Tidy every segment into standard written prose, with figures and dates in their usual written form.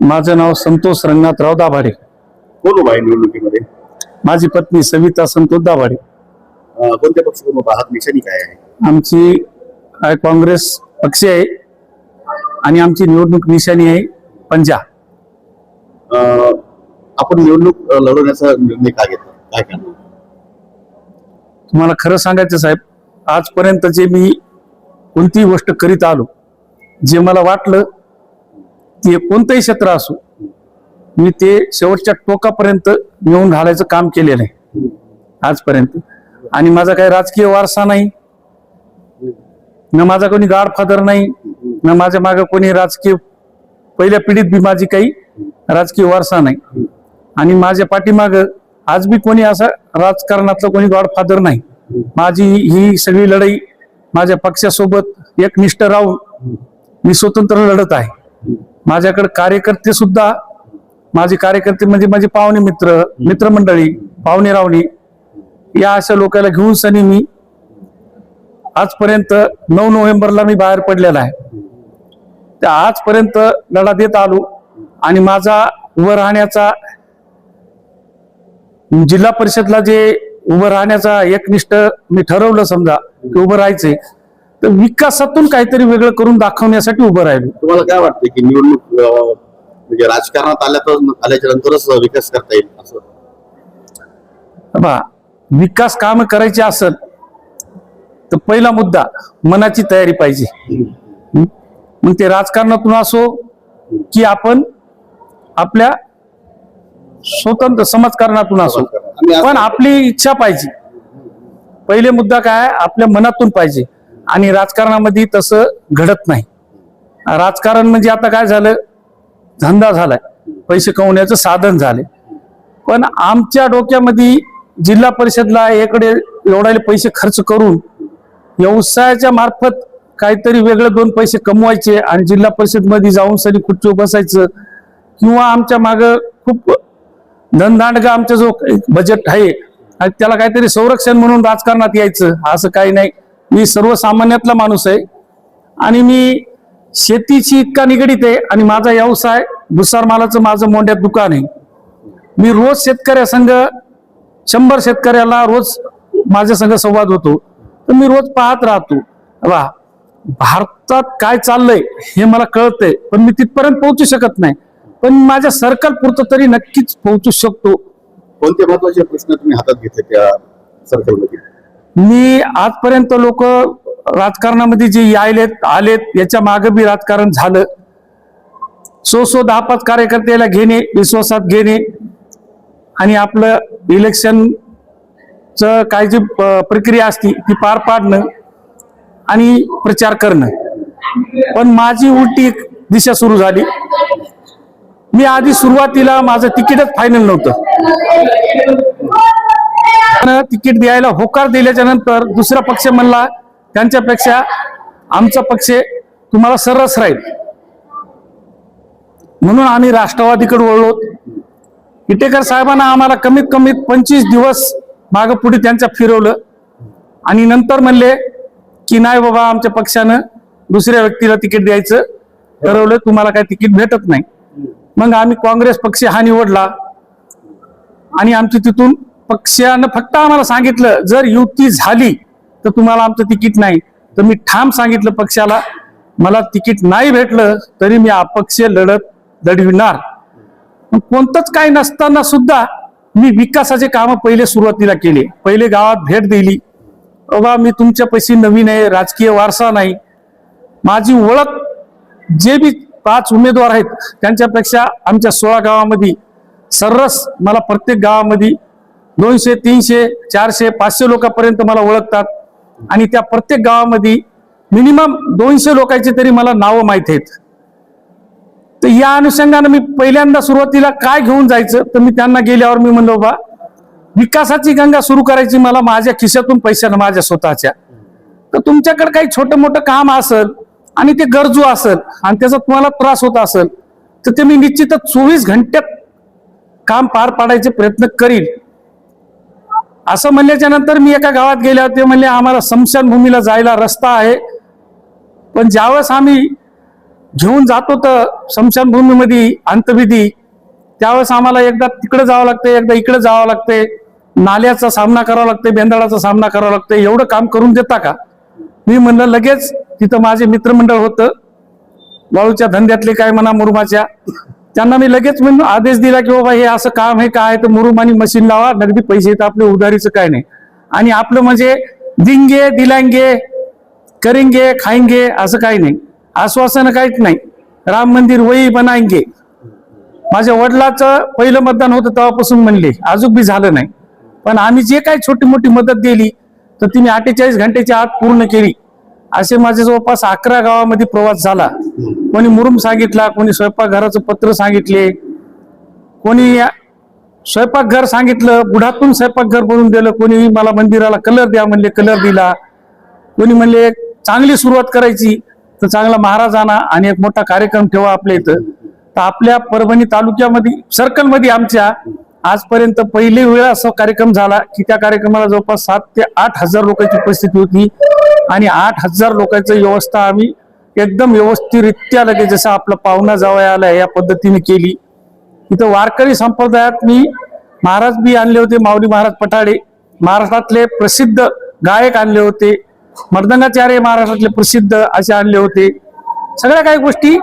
माझं नाव संतोष रंगनाथराव दाभाडे. कोण उभा आहे निवडणुकीमध्ये? माझी पत्नी सविता संतोष दाभाडे. कोणत्या पक्षाकडून उभा आहात? निशाणी काय आहे? आमची काँग्रेस पक्ष आहे आणि आमची निवडणूक निशाणी आहे पंजा. आपण निवडणूक लढवण्याचा निर्णय का घेतला? काय करणार? तुम्हाला खरं सांगायचं साहेब, आजपर्यंत जे मी कोणतीही गोष्ट करीत आलो, जे मला वाटलं ते कोणतंही क्षेत्र असो, मी ते शेवटच्या टोकापर्यंत नेऊन घालायचं काम केलेलं आहे आजपर्यंत. आणि माझा काही राजकीय वारसा नाही, न माझा कोणी गॉडफादर नाही, न माझ्या मागे कोणी राजकीय पहिल्या पिढीत बी माझी काही राजकीय वारसा नाही. आणि माझ्या पाठीमाग आज बी कोणी असा राजकारणातलं कोणी गॉडफादर नाही. माझी ही सगळी लढाई माझ्या पक्षासोबत एकनिष्ठ राहून मी स्वतंत्र लढत आहे. माझ्याकडे कार्यकर्ते सुद्धा, माझे कार्यकर्ते म्हणजे माझे पाहुणे मित्र, मित्रमंडळी, पाहुणे रावणी, या अशा लोकांना घेऊन सनी मी आजपर्यंत 9 नोव्हेंबरला मी बाहेर पडलेला आहे. त्या आजपर्यंत लढा देत आलो. आणि माझा उभं राहण्याचा, जिल्हा परिषदला जे उभं राहण्याचा एकनिष्ठ मी ठरवलं, समजा की उभं राहायचंय, तर विकासातून काहीतरी वेगळं करून दाखवण्यासाठी उभं राहिलो. तुम्हाला काय वाटतं की निवडणूक म्हणजे राजकारणात आल्याच्या नंतरच विकास करता येईल असं? विकास काम करायचे असेल तर पहिला मुद्दा मनाची तयारी पाहिजे. मग ते राजकारणातून असो की आपण आपल्या स्वतंत्र समाजकारणातून असो, पण आपली इच्छा पाहिजे. पहिले मुद्दा काय, आपल्या मनातून पाहिजे. आणि राजकारणामध्ये तसं घडत नाही. राजकारण म्हणजे आता काय झालं, धंदा झालाय, पैसे कमवण्याचं साधन झाले. पण आमच्या डोक्यामध्ये जिल्हा परिषदला इकडे एवढे पैसे खर्च करून व्यवसायाच्या मार्फत काहीतरी वेगळे 2 पैसे कमवायचे आणि जिल्हा परिषद मध्ये जाऊन सरी खुर्चीवर बसायचं, किंवा आमच्या माग खूप धनदांडगा आमचा जो बजेट आहे आणि त्याला काहीतरी संरक्षण म्हणून राजकारणात यायचं, असं काही नाही. मी सर्वसामान्यातला माणूस आहे आणि मी शेतीची इतका निगडीत आहे. आणि माझा व्यवसाय भुसार मालाचं माझं मोंड्यात दुकान आहे. मी रोज शेतकऱ्यासंग 100 शेतकऱ्याला रोज माझ्या संग संवाद होतो, तर मी रोज पाहत राहतो. भारतात काय चाललंय हे मला कळतंय, पण मी तिथपर्यंत पोहोचू शकत नाही. पण माझ्या सर्कल पुरतं तरी नक्कीच पोहोचू शकतो. कोणते महत्वाचे प्रश्न तुम्ही हातात घेतले त्या सर्कलमध्ये? मी आजपर्यंत लोक राजकारणामध्ये जे आलेत याच्या मागे बी राजकारण झालं. 10-5 कार्यकर्त्याला घेणे, विश्वासात घेणे आणि आपलं इलेक्शनचं काय जी प्रक्रिया असती ती पार पाडणं आणि प्रचार करणं. पण माझी उलटी दिशा सुरू झाली. मी आधी सुरुवातीला माझं तिकीटच फायनल नव्हतं. तिकीट द्यायला होकार दिल्याच्या नंतर दुसरा पक्ष म्हणला त्यांच्यापेक्षा आमचा पक्ष तुम्हाला सरस राहील, म्हणून आम्ही राष्ट्रवादीकडे वळलो. इटेकर साहेबांना आम्हाला कमीत कमी 25 दिवस मागं पुढे त्यांच्या फिरवलं आणि नंतर म्हणले की नाही बाबा, आमच्या पक्षानं दुसऱ्या व्यक्तीला तिकीट द्यायचं ठरवलं, तुम्हाला काय तिकीट भेटत नाही. मग आम्ही काँग्रेस पक्ष हा निवडला आणि आमची तिथून पक्षानं फक्त आम्हाला सांगितलं जर युती झाली तर तुम्हाला आमचं तिकीट नाही. तर मी ठाम सांगितलं पक्षाला, मला तिकीट नाही भेटलं तरी मी अपक्ष लढविणार. कोणतंच काही नसताना सुद्धा मी विकासाचे काम पहिले सुरुवातीला केले. पहिले गावात भेट दिली, बाबा मी तुमच्या पैसे नवीन आहे, राजकीय वारसा नाही. माझी ओळख जे बी 5 उमेदवार आहेत त्यांच्यापेक्षा आमच्या 16 गावामध्ये सर्रास मला प्रत्येक गावामध्ये 200, 300, 400, 500 लोकांपर्यंत मला ओळखतात. आणि त्या प्रत्येक गावामध्ये मिनिमम 200 लोकांची तरी मला नावं माहित आहेत. तर या अनुषंगाने मी पहिल्यांदा सुरुवातीला काय घेऊन जायचं, तर मी त्यांना गेल्यावर मी म्हणलो बा, विकासाची गंगा सुरू करायची मला माझ्या खिशातून पैशानं, माझ्या स्वतःच्या. तर तुमच्याकडे काही छोटं मोठं काम असेल आणि ते गरजू असेल आणि त्याचा तुम्हाला त्रास होत असेल तर ते मी निश्चितच 24 घंट्यात काम पार पाडायचे प्रयत्न करील. असं म्हणल्याच्या नंतर मी एका गावात गेल्यावर ते म्हणले आम्हाला स्मशानभूमीला जायला रस्ता आहे, पण ज्यावेळेस आम्ही घेऊन जातो तर स्मशानभूमीमध्ये अंत्यविधी, त्यावेळेस आम्हाला एकदा तिकडे जावं लागतंय, एकदा इकडे जावं लागतंय, नाल्याचा सामना करावा लागतंय, बेंदाळाचा सामना करावा लागतंय. एवढं काम करून देता का? मी म्हणलं लगेच तिथं माझे मित्रमंडळ होतं वाळूच्या धंद्यातले काय म्हणा मुरुमाच्या, त्यांना मी लगेच म्हणून आदेश दिला की बाबा हे असं काम आहे काय तर मुरुम आणि मशीन लावा, नगदी पैसे येतात आपले, उधारीचं काय नाही. आणि आपलं म्हणजे दिंगे दिलांगे करेंगे खाएंगे असं काही नाही, आश्वासन काहीच नाही. राम मंदिर वही बनाएंगे. माझ्या वडिलाचं पहिलं मतदान होतं तेव्हापासून म्हणले, अजून बी झालं नाही. पण आम्ही जे काही छोटी मोठी मदत दिली तर ती मी 48 घंटेच्या आत पूर्ण केली. असे माझे जवळपास 11 गावामध्ये प्रवास झाला. कोणी मुरुम सांगितला, कोणी स्वयंपाकघराचं पत्र सांगितले, कोणी स्वयंपाकघर सांगितलं, बुडातून स्वयंपाकघर बनवून दिलं, कोणी मला मंदिराला कलर द्या म्हणले, कलर दिला, कोणी म्हणले चांगली सुरुवात करायची तर चांगला महाराज आणा आणि एक मोठा कार्यक्रम ठेवा आपल्या इथं. तर आपल्या परभणी तालुक्यामध्ये सर्कलमध्ये आमच्या आजपर्यंत पहिली वेळ असा कार्यक्रम झाला की त्या कार्यक्रमाला जवळपास 7 ते 8 हजार लोकांची उपस्थिती होती आणि 8,000 लोकांची व्यवस्था आम्ही एकदम व्यवस्थितरित्या लगेच जसं आपला पाहुणा जावया आला या पद्धतीने केली. इथं वारकरी संप्रदायात मी महाराज बी आणले होते, माऊली महाराज पठाडे, महाराष्ट्रातले प्रसिद्ध गायक आणले होते, मर्दंगाचार्य महाराष्ट्रातले प्रसिद्ध असे आणले होते. सगळ्या काही गोष्टी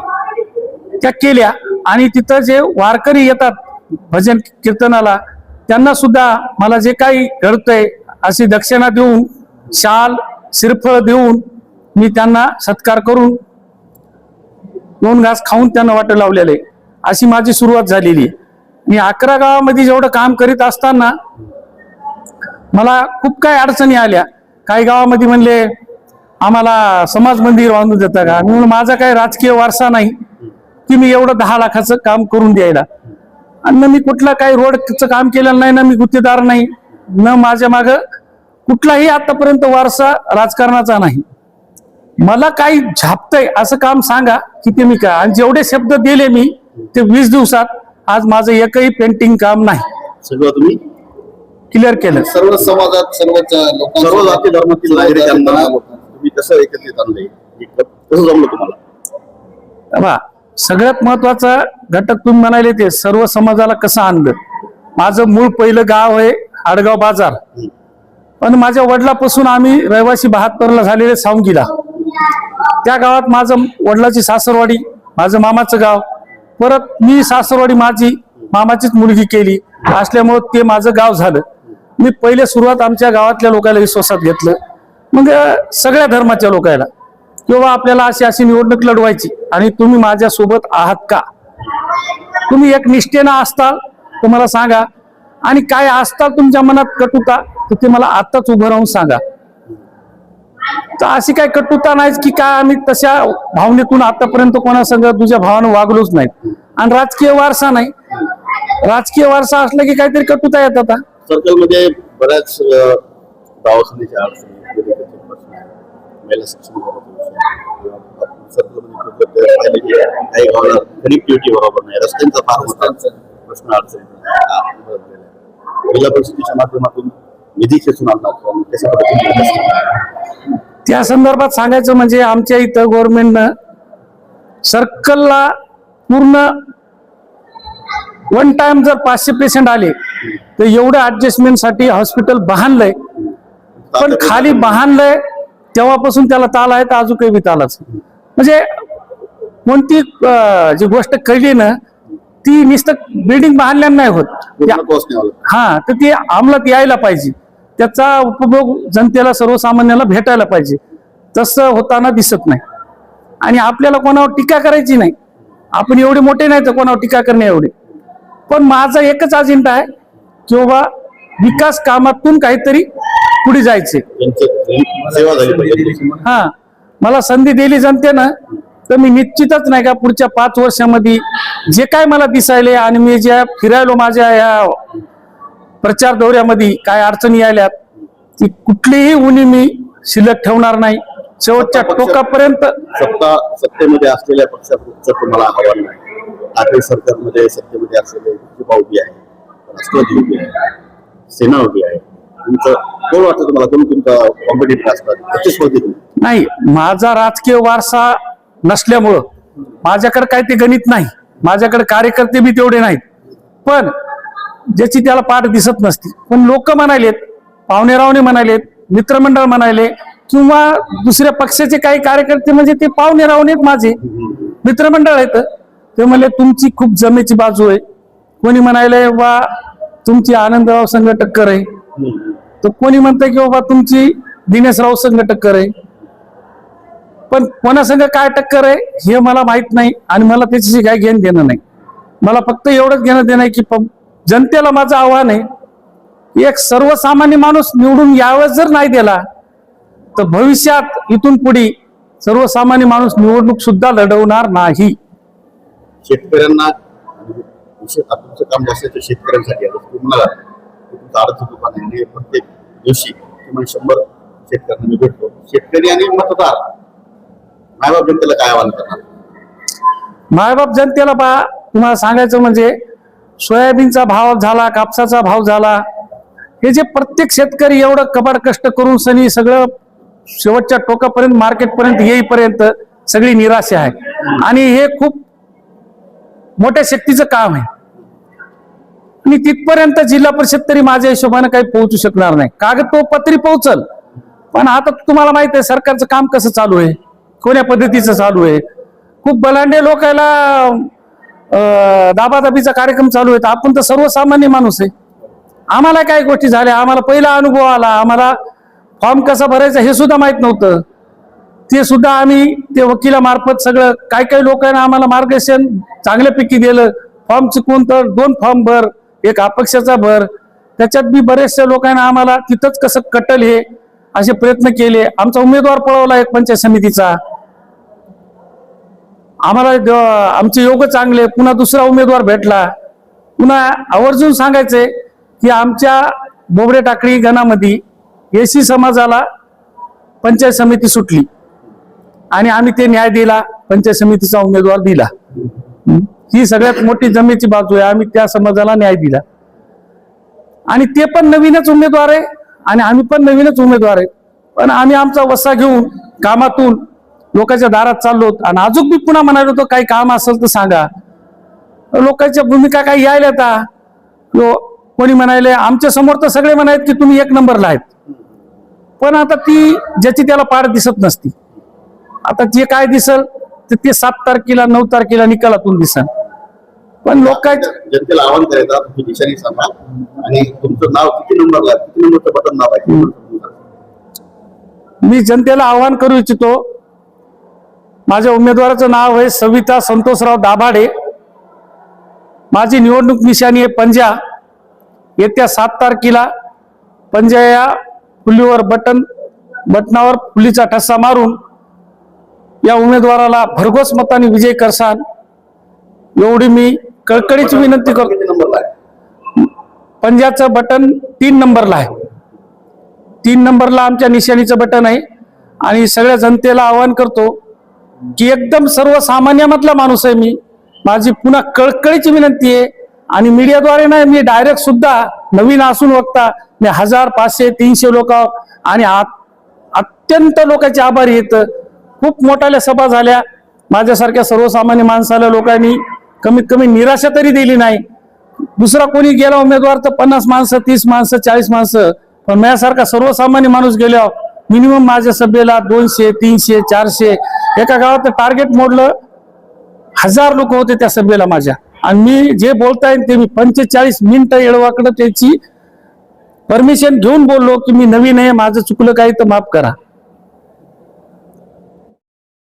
त्या केल्या. आणि तिथं जे वारकरी येतात भजन कीर्तनाला त्यांना सुद्धा मला जे काही घडतंय अशी दक्षिणा देऊन, शाल श्रीफळ देऊन मी त्यांना सत्कार करून 2 घास खाऊन त्यांना वाट लावलेलं आहे. अशी माझी सुरुवात झालेली. मी 11 गावामध्ये जेवढं काम करीत असताना मला खूप काही अडचणी आल्या. काही गावामध्ये म्हणले आम्हाला समाज मंदिर बांधून देता का? म्हणून माझा काही राजकीय वारसा नाही की मी एवढं 10 लाखाचं काम करून द्यायला. आणि मी कुठला काही रोडचं काम केलेलं नाही, ना मी गुत्तेदार नाही, न माझ्या माग कुठलाही आतापर्यंत वारसा राजकारणाचा नाही. मला काही झापतंय असं काम सांगा की ते मी काय, आणि जेवढे शब्द दिले मी ते 20 दिवसात आज माझं एकही पेंटिंग काम नाही, सगळं तुम्ही क्लिअर केलं. सर्व समाजात सर्व जाती धर्मातील नागरिकांना तुम्ही कसं एकत्रित आणलंय, कसं जमलं तुम्हाला? बा सगळ्यात महत्वाचा घटक तुम्ही म्हणाले ते सर्व समाजाला कसं आणलं. माझं मूळ पहिलं गाव आहे आडगाव बाजार, पण माझ्या वडिलापासून आम्ही रहिवासी 72ला झालेले सावंगीला. त्या गावात माझं वडिलाची सासरवाडी, माझं मामाचं गाव, परत मी सासरवाडी माझी मामाचीच मुलगी केली असल्यामुळे ते माझं गाव झालं. मी पहिले सुरुवात आमच्या गावातल्या लोकांना विश्वासात घेतलं, मग सगळ्या धर्माच्या लोकांना किंवा आपल्याला अशी अशी निवडणूक लढवायची आणि तुम्ही माझ्या सोबत आहात का? तुम्ही एक निष्ठेनं असताल तर मला सांगा, आणि काय असताल तुमच्या मनात कटुता तर ते मला आताच उभं राहून सांगा. तर अशी काही कटुता नाहीच की काय आम्ही तशा भावनेतून आतापर्यंत कोणासंग तुझ्या भावानं वागलोच नाहीत. आणि राजकीय वारसा नाही, राजकीय वारसा असला की काहीतरी कटुता येतात. सर्कलमध्ये बऱ्याच दवाखान्याच्या अडचणी, महिला सक्षमीकरणाचा सर्कलमध्ये काही गावाला कनेक्टिव्हिटी बरोबर नाही, रस्त्यांचा फार मोठा प्रश्न अडचणी, जिल्हा परिषदेच्या माध्यमातून निधी खेचून आणतात, कशा पद्धतीने त्या संदर्भात सांगायचं म्हणजे आमच्या इथं गव्हर्नमेंटनं सर्कलला पूर्ण 1 टाइम जर 500 पेशंट आले तर एवढं ऍडजस्टमेंटसाठी हॉस्पिटल बांधलंय, पण खाली बांधलंय तेव्हापासून त्याला ताल आहे तर अजून काही बी तालाच. म्हणजे कोणती जी गोष्ट कळली ना ती नुसतं बिल्डिंग बांधल्यानं नाही होत. हा, तर ती अंमलात यायला पाहिजे, त्याचा उपभोग जनतेला सर्वसामान्याला भेटायला पाहिजे. तसं होताना दिसत नाही. आणि आपल्याला कोणावर टीका करायची नाही, आपण एवढे मोठे नाही तर कोणावर टीका करणे एवढे. पण माझा एकच अजेंडा आहे की बाबा विकास कामातून काहीतरी पुढे जायचे. सेवा झाली पाहिजे. हा, मला संधी दिली जनतेनं तर मी निश्चितच नाही का पुढच्या 5 वर्षामध्ये जे काय मला दिसायले आणि मी ज्या फिरायलो माझ्या या प्रचार दौऱ्यामध्ये काय अडचणी आल्यात ती कुठलीही उणी मी शिल्लक ठेवणार नाही. शेवटच्या टोकापर्यंत सत्तेमध्ये असलेल्या पक्षाचं तुम्हाला आव्हान नाही. ठाकरे सरकारमध्ये सत्तेमध्ये असलेले भाऊ बी आहे, राष्ट्रवादी उभी आहे, सेना उभी आहे. तुमचं कोण वाटतं तुम्हाला, कोण तुमचा कॉम्पिटिटर असतात प्रतिस्पर्धी? नाही, माझा राजकीय वारसा नसल्यामुळं माझ्याकडे काय ते गणित नाही, माझ्याकडे कार्यकर्ते बी तेवढे नाहीत, पण ज्याची त्याला पाठ दिसत नसती. पण लोक म्हणालेत, पाहुणेरावणे म्हणालेत, मित्रमंडळ म्हणाले, किंवा दुसऱ्या पक्षाचे काही कार्यकर्ते म्हणजे ते पाहुणेरावणेत माझे मित्रमंडळ आहेत, ते म्हणले तुमची खूप जमेची बाजू आहे. कोणी म्हणाले वा तुमची आनंदराव संघ टक्कर आहे, तर कोणी म्हणतंय की बाबा तुमची दिनेशराव संघ टक्कर आहे. पण कोणासंग काय टक्कर आहे हे मला माहित नाही आणि मला त्याच्याशी काय घेणं देणं नाही. मला फक्त एवढंच घेणं देणं आहे की जनतेला माझं आव्हान आहे, एक सर्वसामान्य माणूस निवडून यावं जर नाही दिला तर भविष्यात इथून पुढे सर्वसामान्य माणूस निवडणूक सुद्धा लढवणार नाही. शेतकऱ्यांना तुमचं काम जास्त शेतकऱ्यांसाठी आहे. तुम्हाला तुमचं आडचं दुकान आहे, प्रत्येक दिवशी किमान 100 शेतकऱ्यांना मी भेटतो. शेतकरी आणि मतदार मायबाप जनतेला काय आव्हान करणार? मायबाप जनतेला तुम्हाला सांगायचं म्हणजे सोयाबीनचा भाव झाला, कापसाचा भाव झाला, हे जे प्रत्येक शेतकरी एवढं कबाड कष्ट करून सनी सगळं शेवटच्या टोकापर्यंत मार्केटपर्यंत येईपर्यंत सगळी निराशा आहे. आणि हे खूप मोठ्या शक्तीचं काम आहे आणि तिथपर्यंत जिल्हा परिषद तरी माझ्या हिशोबाने काही पोहोचू शकणार नाही. कागदपत्री पोहोचल, पण आता तुम्हाला माहित आहे सरकारचं काम कसं चालू आहे, कोण्या पद्धतीचं चालू आहे. खूप बलांडे लोकांना दाबादाबीचा कार्यक्रम चालू आहे. आपण तर सर्वसामान्य माणूस आहे, आम्हाला काय गोष्टी झाल्या, आम्हाला पहिला अनुभव आला, आम्हाला फॉर्म कसा भरायचा हे सुद्धा माहित नव्हतं. ते सुद्धा आम्ही ते वकिलामार्फत सगळं काही लोकांना आम्हाला मार्गदर्शन चांगल्यापैकी दिलं. फॉर्म चुकवून तर 2 फॉर्म भर, एक अपक्षाचा भर, त्याच्यात बी बरेचशा लोकांना आम्हाला तिथंच कसं कटल हे असे प्रयत्न केले. आमचा उमेदवार पळवला एक पंचायत समितीचा, आम्हाला आमचे योग चांगले, पुन्हा दुसरा उमेदवार भेटला. पुन्हा आवर्जून सांगायचंय की आमच्या बोबडे टाकळी गणामध्ये एसी समाजाला पंचायत समिती सुटली आणि आम्ही ते न्याय दिला, पंचायत समितीचा उमेदवार दिला. ही सगळ्यात मोठी जमेची बाजू आहे, आम्ही त्या समाजाला न्याय दिला. आणि ते पण नवीनच उमेदवार आहे आणि आम्ही पण नवीनच उमेदवार आहे, पण आम्ही आमचा वसा घेऊन कामातून लोकांच्या दारात चाललो. आणि अजून बी पुन्हा म्हणालो होतो काही काम असेल तर सांगा. लोकांच्या भूमिका काही यायला आता कोणी म्हणाले, आमच्या समोर तर सगळे म्हणायत की तुम्ही 1 नंबरला आहेत, पण आता ती ज्याची त्याला पाठ दिसत नसती. आता जे काय दिसल तर ते 7 तारखेला 9 तारखेला निकालातून दिसल. पण लोकांच्या जनतेला आव्हान करायचं, तुमची दिशाने सांगा आणि तुमचं नाव किती नंबरला, किती नंबरचं बटन नाव आहे. मी जनतेला आव्हान करू इच्छितो, माझ्या उमेदवाराचं नाव आहे सविता संतोषराव दाभाडे. माझी निवडणूक निशाणी आहे पंजा. येत्या 7 तारखेला पंजा या फुलीवर बटनावर फुलीचा ठसा मारून या उमेदवाराला भरघोस मताने विजय करसान एवढी मी कळकळीची विनंती करतो. किती नंबरला आहे? पंजाचं बटन 3 नंबरला आहे. 3 नंबरला आमच्या निशाणीचं बटन आहे. आणि सगळ्या जनतेला आवाहन करतो की एकदम सर्वसामान्यामधला माणूस आहे मी. माझी पुन्हा कळकळीची विनंती आहे आणि मीडियाद्वारे नाही, मी डायरेक्ट सुद्धा नवीन असून बघता मी 1000, 500, 300 लोक आणि अत्यंत लोकांचे आभारी आहेत. खूप मोठ्या सभा झाल्या, माझ्यासारख्या सर्वसामान्य माणसाला लोकांनी कमीत कमी निराशा तरी दिली नाही. दुसरा कोणी गेला उमेदवार तर 50 माणसं, 30 माणसं, 40 माणसं, पण माझ्यासारखा सर्वसामान्य माणूस गेल्यावर मिनिमम माझ्या सभेला 200, 300, 400, एका गावात टार्गेट मोडलं 1000 लोक होते त्या सभेला माझ्या. आणि मी जे बोलताय ते मी 45 मिनिटं येळवाकडं त्याची परमिशन घेऊन बोललो की मी नवीन आहे, माझं चुकलं काही तर माफ करा.